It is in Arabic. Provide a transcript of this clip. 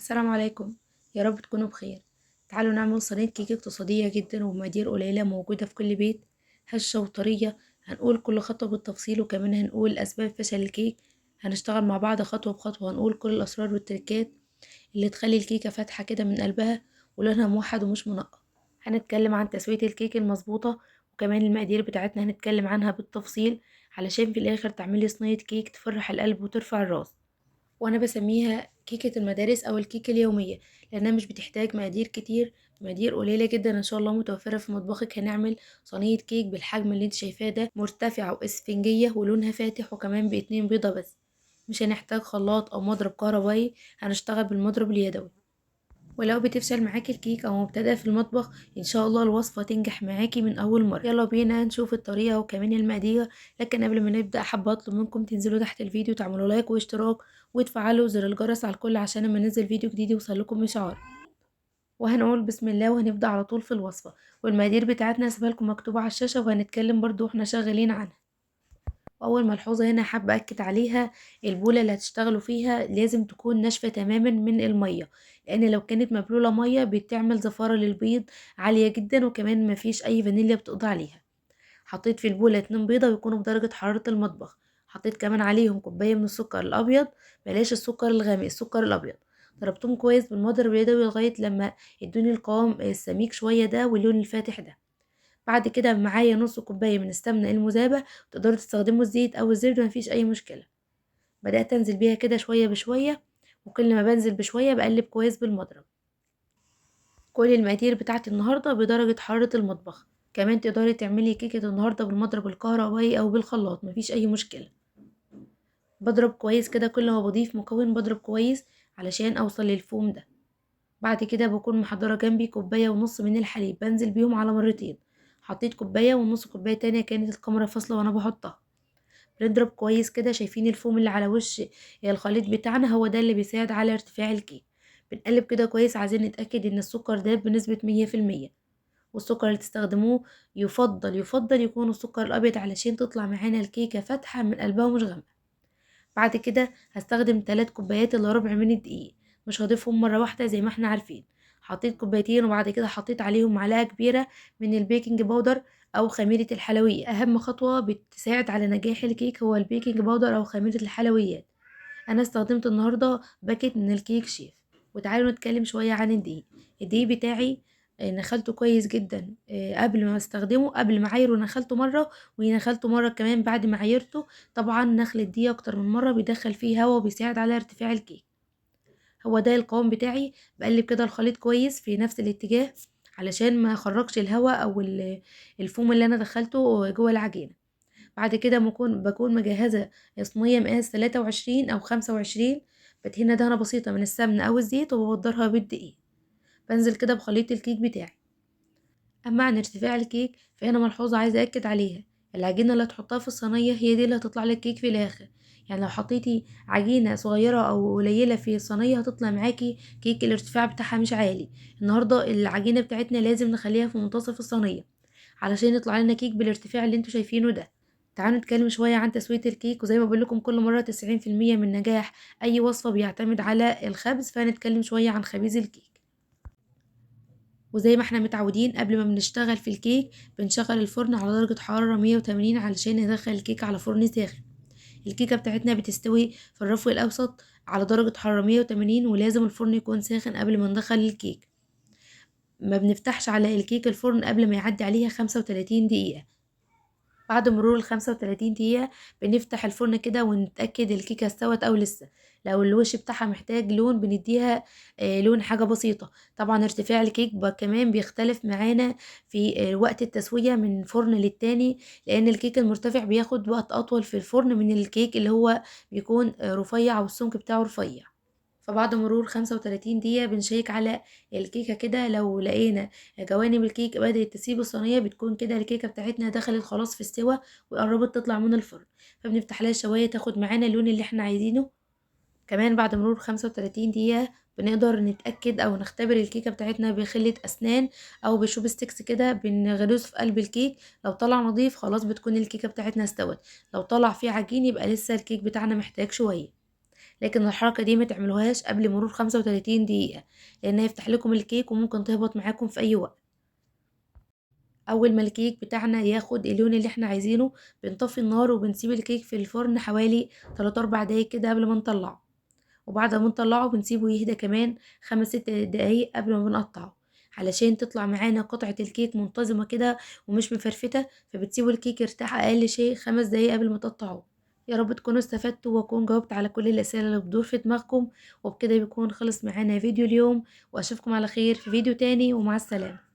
السلام عليكم. يا رب تكونوا بخير. تعالوا نعمل صينية كيك اقتصادية جدا وبمقادير قليلة موجودة في كل بيت، هشة وطرية. هنقول كل خطوة بالتفصيل وكمان هنقول أسباب فشل الكيك. هنشتغل مع بعض خطوة بخطوة، هنقول كل الأسرار والتركات اللي تخلي الكيكة فاتحة كده من قلبها ولونها موحد ومش منقط. هنتكلم عن تسوية الكيك المظبوطة وكمان المقادير بتاعتنا هنتكلم عنها بالتفصيل، علشان في الآخر تعملي صينية كيك تفرح القلب وترفع الراس. وانا بسميها كيكة المدارس او الكيكة اليومية، لانها مش بتحتاج مقادير كتير، مقادير قليلة جدا ان شاء الله متوفرة في مطبخك. هنعمل صينية كيك بالحجم اللي انت شايفاه ده، مرتفعة واسفنجية ولونها فاتح وكمان باتنين بيضة بس. مش هنحتاج خلاط او مضرب كهربائي، هنشتغل بالمضرب اليدوي. ولو بتفشل معاكي الكيك او مبتدئة في المطبخ، ان شاء الله الوصفة تنجح معاكي من اول مرة. يلا بينا نشوف الطريقة وكمان المقادير. لكن قبل ما نبدأ حابة اطلب منكم تنزلوا تحت الفيديو تعملوا لايك واشتراك وتفعلوا زر الجرس على الكل عشان لما ننزل فيديو جديد يوصلكم اشعار. وهنقول بسم الله وهنبدأ على طول في الوصفة. والمقادير بتاعتنا هسيبها لكم مكتوبة على الشاشة وهنتكلم برضو واحنا شغالين عنها. واول ملحوظه هنا حابه اكد عليها، البوله اللي هتشتغلوا فيها لازم تكون ناشفه تماما من الميه، لان لو كانت مبلوله ميه بتعمل زفاره للبيض عاليه جدا وكمان مفيش اي فانيليا بتقضي عليها. حطيت في البوله 2 بيضه ويكونوا بدرجه حراره المطبخ. حطيت كمان عليهم كوبايه من السكر الابيض، بلاش السكر الغامق، السكر الابيض. ضربتهم كويس بالمضرب اليدوي لغايه لما ادوني القوام السميك شويه ده واللون الفاتح ده. بعد كده معايا نص كوباية من السمنة المذابة، تقدروا تستخدموا الزيت او الزبدة مفيش اي مشكلة. بدأت انزل بيها كده شوية بشوية، وكل ما بنزل بشوية بقلب كويس بالمضرب. كل المقادير بتاعتي النهاردة بدرجة حرارة المطبخ. كمان تقدري تعملي كيكة النهاردة بالمضرب الكهربائي او بالخلاط مفيش اي مشكلة. بضرب كويس كده، كل ما بضيف مكون بضرب كويس علشان اوصل للفوم ده. بعد كده بكون محضرة جنبي كوباية ونص من الحليب بنزل بيهم على مرتين. حطيت كوباية ونص كوباية تانية، كانت الكاميرا فاصلة وانا بحطها. بنضرب كويس كده، شايفين الفوم اللي على وش الخليط بتاعنا؟ هو ده اللي بيساعد على ارتفاع الكيك. بنقلب كده كويس، عايزين نتأكد ان السكر داب بنسبة 100%. والسكر اللي تستخدموه يفضل يكون السكر الابيض علشان تطلع معانا الكيكة فاتحة من قلبها ومش غامقة. بعد كده هستخدم 3 كوبايات الا ربع من الدقيق، مش هضيفهم مرة واحدة زي ما احنا عارفين. حطيت كوبايتين وبعد كده حطيت عليهم معلقة كبيرة من البيكنج باودر او خميرة الحلويات. اهم خطوة بتساعد على نجاح الكيك هو البيكنج باودر او خميرة الحلويات. انا استخدمت النهاردة باكت من الكيك شيف. وتعالوا نتكلم شوية عن الدقيق. الدقيق بتاعي نخلته كويس جدا قبل ما استخدمه، قبل ما اعايره نخلته مرة، ونخلته مرة كمان بعد ما عايرته. طبعا نخل الدقيق اكتر من مرة بيدخل فيه هوا وبيساعد على ارتفاع الكيك. هو ده القوام بتاعي. بقلب كده الخليط كويس في نفس الاتجاه علشان ما يخرجش الهواء او الفوم اللي انا دخلته جوه العجينة. بعد كده بكون مجهزة صينية مقاس 23 أو 25. بدهنها دهنة بسيطة من السمنة أو الزيت وببدرها بالدقيق. بنزل كده بخليط الكيك بتاعي. أما عن ارتفاع الكيك فهنا ملحوظة عايزة أكد عليها، العجينة اللي هتحطها في الصينية هي دي اللي هتطلع لك كيك في الآخر. يعني لو حطيتي عجينة صغيرة أو قليلة في الصينية هتطلع معاكي كيك الارتفاع بتاعها مش عالي. النهاردة العجينة بتاعتنا لازم نخليها في منتصف الصينية علشان يطلع لنا كيك بالارتفاع اللي انتوا شايفينه ده. تعالوا نتكلم شوية عن تسوية الكيك. وزي ما بقولكم كل مرة 90% من نجاح أي وصفة بيعتمد على الخبز، فهنتكلم شوية عن خبيز الكيك. وزي ما احنا متعودين قبل ما بنشتغل في الكيك بنشغل الفرن على درجة حرارة 180 علشان ندخل الكيك على فرن ساخن. الكيكة بتاعتنا بتستوي في الرف الأوسط على درجة حرارة 180، ولازم الفرن يكون ساخن قبل ما ندخل الكيك. ما بنفتحش على الكيك الفرن قبل ما يعدي عليها 35 دقيقة. بعد مرور ال35 دقيقة بنفتح الفرن كده ونتأكد الكيكة استوت أو لسه. لو الوش بتاعها محتاج لون بنديها لون حاجة بسيطة. طبعا ارتفاع الكيك كمان بيختلف معانا في وقت التسوية من فرن للتاني، لأن الكيك المرتفع بياخد وقت أطول في الفرن من الكيك اللي هو بيكون رفيع والسمك بتاعه رفيع. فبعد مرور 35 دقيقة بنشيك على الكيكة كده، لو لقينا جوانب الكيك بدأت تسيب الصينية بتكون كده الكيكة بتاعتنا دخلت خلاص في السوا وقربت تطلع من الفرن. فبنفتح لها شوية تاخد معانا اللون اللي احنا عايزينه. كمان بعد مرور 35 دقيقة بنقدر نتأكد أو نختبر الكيكة بتاعتنا بخلة أسنان أو بشوب ستيكس كده، بنغرزه في قلب الكيك. لو طلع نظيف خلاص بتكون الكيكة بتاعتنا استوت، لو طلع فيه عجين يبقى لسه الكيك بتاعنا محتاج شوية. لكن الحركة دي ما تعملوهاش قبل مرور 35 دقيقة، لان هيفتح لكم الكيك وممكن تهبط معاكم في اي وقت. اول ما الكيك بتاعنا ياخد اللون اللي احنا عايزينه، بنطفي النار وبنسيب الكيك في الفرن حوالي 3 4 دقايق كده قبل ما نطلعه. وبعد ما نطلعه بنسيبه يهدى كمان 5 6 دقايق قبل ما بنقطعه، علشان تطلع معانا قطعة الكيك منتظمة كده ومش مفرفتة. فبتسيبوا الكيك يرتاح اقل شيء 5 دقايق قبل ما تقطعوه. يا رب تكونوا استفدتوا واكون جاوبت على كل الاسئله اللي بتدور في دماغكم. وبكده بيكون خلص معانا فيديو اليوم، واشوفكم على خير في فيديو تاني، ومع السلامة.